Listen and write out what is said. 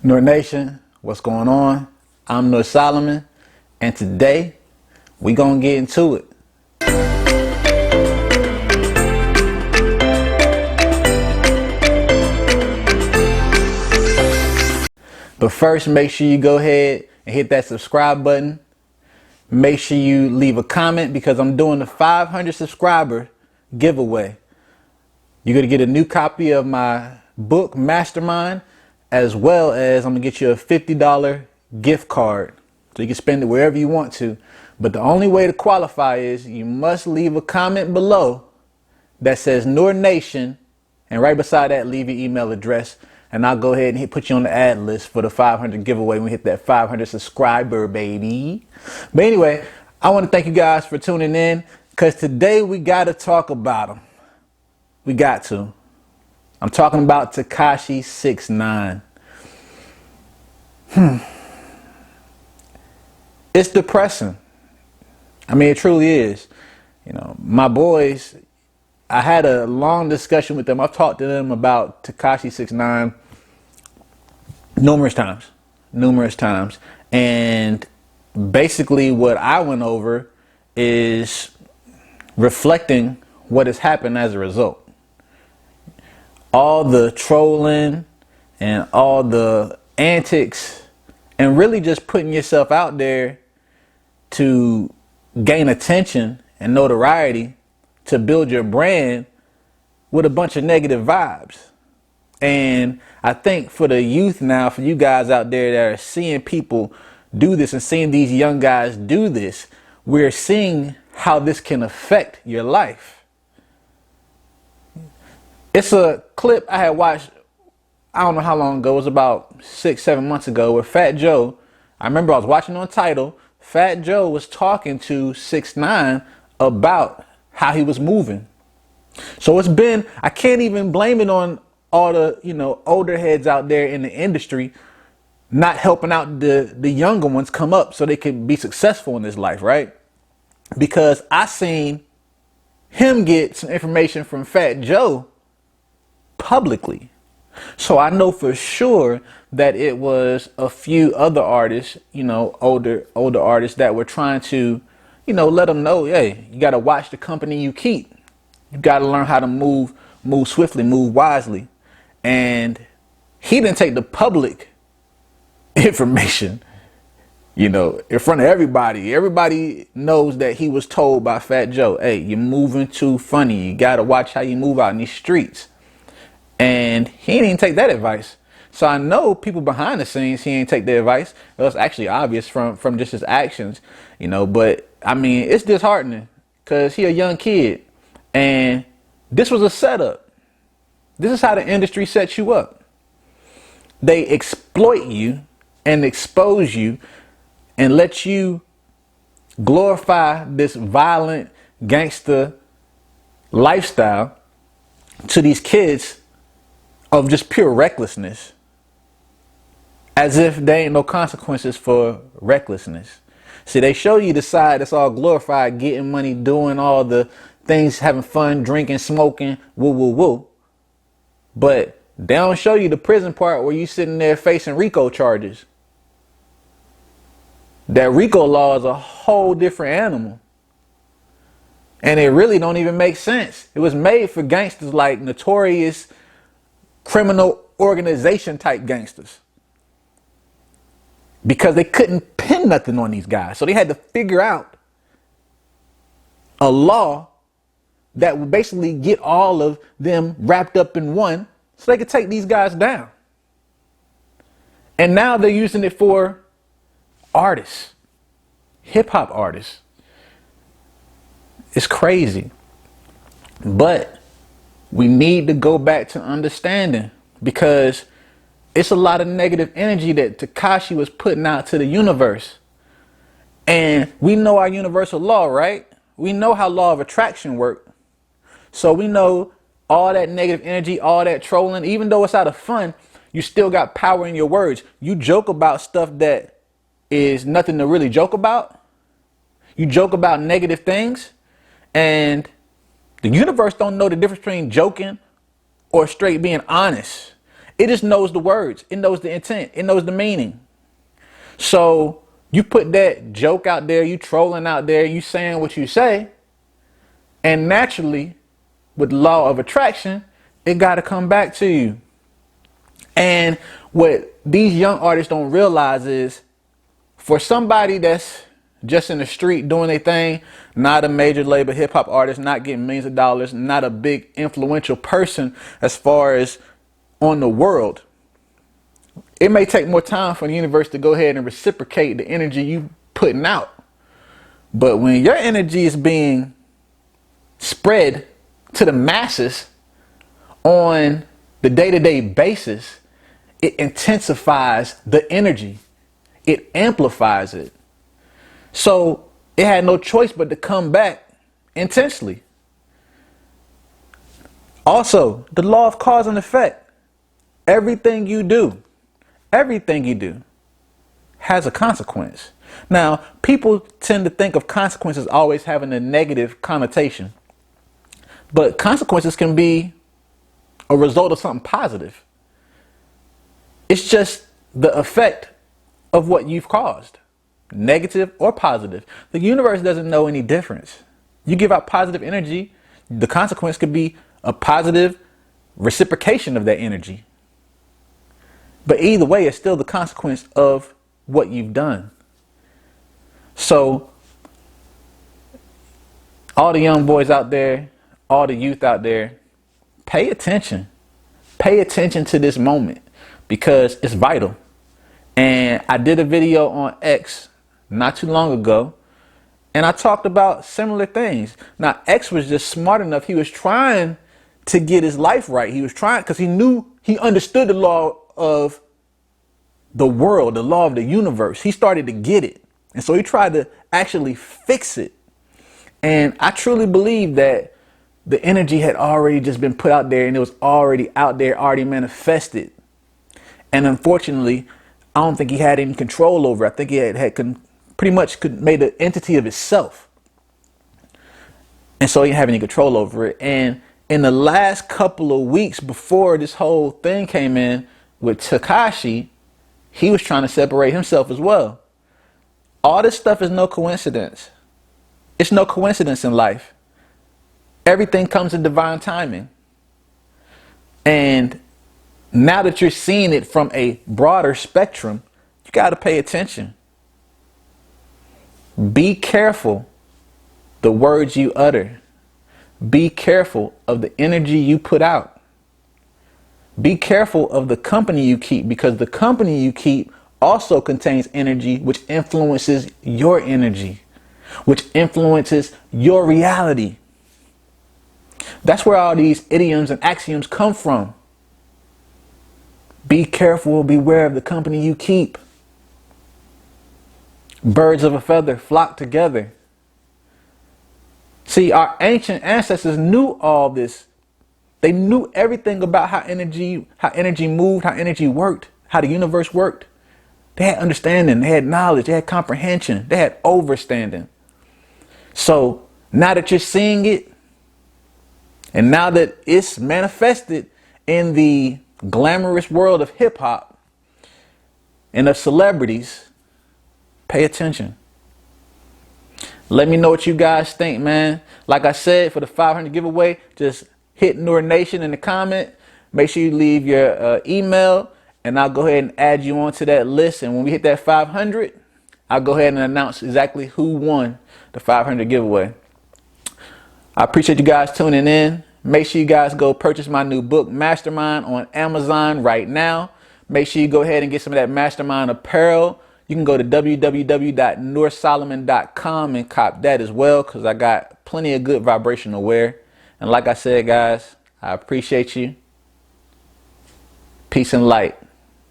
Nour Nation, what's going on? I'm Nour Solomon, and today we gonna get into it. But first, make sure you go ahead and hit that subscribe button. Make sure you leave a comment because I'm doing the 500 subscriber giveaway. You're gonna get a new copy of my book, MasterMind, as well as I'm gonna get you a $50 gift card so you can spend it wherever you want to. But the only way to qualify is you must leave a comment below that says Nour Nation, and right beside that leave your email address, and I'll go ahead and put you on the ad list for the 500 giveaway when we hit that 500 subscriber, baby. But anyway, I want to thank you guys for tuning in because today we got to talk about them. We got to. I'm talking about Tekashi 6ix9ne. It's depressing. I mean, it truly is. You know, my boys, I had a long discussion with them. I've talked to them about Tekashi 6ix9ne numerous times. And basically what I went over is reflecting what has happened as a result. All the trolling and all the antics and really just putting yourself out there to gain attention and notoriety to build your brand with a bunch of negative vibes. And I think for the youth now, for you guys out there that are seeing people do this and seeing these young guys do this, we're seeing how this can affect your life. It's a clip I had watched, I don't know how long ago, it was about 6-7 months ago, where Fat Joe, I remember I was watching on Tidal, Fat Joe was talking to 6ix9ne about how he was moving. So it's been, I can't even blame it on all the, older heads out there in the industry not helping out the younger ones come up so they can be successful in this life, right? Because I seen him get some information from Fat Joe publicly. So I know for sure that it was a few other artists, older artists that were trying to, let them know, hey, you got to watch the company you keep. You got to learn how to move swiftly, move wisely. And he didn't take the public information, in front of everybody. Everybody knows that he was told by Fat Joe, hey, you're moving too funny. You got to watch how you move out in these streets. And he didn't even take that advice. So I know people behind the scenes, he ain't take the advice. It was actually obvious from just his actions, but I mean, it's disheartening because he a young kid and this was a setup. This is how the industry sets you up. They exploit you and expose you and let you glorify this violent gangster lifestyle to these kids of just pure recklessness, as if there ain't no consequences for recklessness. See, they show you the side that's all glorified, getting money, doing all the things, having fun, drinking, smoking, woo, woo, woo. But they don't show you the prison part where you sitting there facing RICO charges. That RICO law is a whole different animal. And it really don't even make sense. It was made for gangsters like notorious criminal organization type gangsters, because they couldn't pin nothing on these guys. So they had to figure out a law that would basically get all of them wrapped up in one so they could take these guys down. And now they're using it for artists, hip hop artists. It's crazy. But we need to go back to understanding, because it's a lot of negative energy that Tekashi was putting out to the universe. And we know our universal law, right? We know how law of attraction works. So we know all that negative energy, all that trolling, even though it's out of fun, you still got power in your words. You joke about stuff that is nothing to really joke about. You joke about negative things, and the universe don't know the difference between joking or straight being honest. It just knows the words. It knows the intent. It knows the meaning. So you put that joke out there, you trolling out there, you saying what you say, and naturally, with the law of attraction, it got to come back to you. And what these young artists don't realize is, for somebody that's just in the street doing their thing, not a major label hip hop artist, not getting millions of dollars, not a big influential person as far as on the world, it may take more time for the universe to go ahead and reciprocate the energy you putting out. But when your energy is being spread to the masses on the day-to-day basis, it intensifies the energy. It amplifies it. So it had no choice but to come back intensely. Also, the law of cause and effect. Everything you do has a consequence. Now, people tend to think of consequences always having a negative connotation. But consequences can be a result of something positive. It's just the effect of what you've caused, negative or positive. The universe doesn't know any difference. You give out positive energy, the consequence could be a positive reciprocation of that energy. But either way, it's still the consequence of what you've done. So, all the young boys out there, all the youth out there, pay attention. Pay attention to this moment because it's vital. And I did a video on X not too long ago, and I talked about similar things. Now, X was just smart enough. He was trying to get his life right. He was trying because he understood the law of the world, the law of the universe. He started to get it. And so he tried to actually fix it. And I truly believe that the energy had already just been put out there and it was already out there, already manifested. And unfortunately, I don't think he had any control over it. I think he had pretty much made an entity of itself. And so he didn't have any control over it. And in the last couple of weeks before this whole thing came in with Tekashi, he was trying to separate himself as well. All this stuff is no coincidence. It's no coincidence in life. Everything comes in divine timing. And now that you're seeing it from a broader spectrum, you got to pay attention. Be careful the words you utter. Be careful of the energy you put out. Be careful of the company you keep, because the company you keep also contains energy which influences your energy, which influences your reality. That's where all these idioms and axioms come from. Be careful, beware of the company you keep. Birds of a feather flock together. See, our ancient ancestors knew all this. They knew everything about how energy moved, how energy worked, how the universe worked. They had understanding, they had knowledge, they had comprehension, they had overstanding. So now that you're seeing it, and now that it's manifested in the glamorous world of hip hop and of celebrities, pay attention. Let me know what you guys think, man. Like I said, for the 500 giveaway, just hit Nour Nation in the comment. Make sure you leave your email, and I'll go ahead and add you onto that list. And when we hit that 500, I'll go ahead and announce exactly who won the 500 giveaway. I appreciate you guys tuning in. Make sure you guys go purchase my new book, MasterMind, on Amazon right now. Make sure you go ahead and get some of that MasterMind apparel. You can go to www.NourSolomon.com and cop that as well, because I got plenty of good vibrational wear. And like I said, guys, I appreciate you. Peace and light.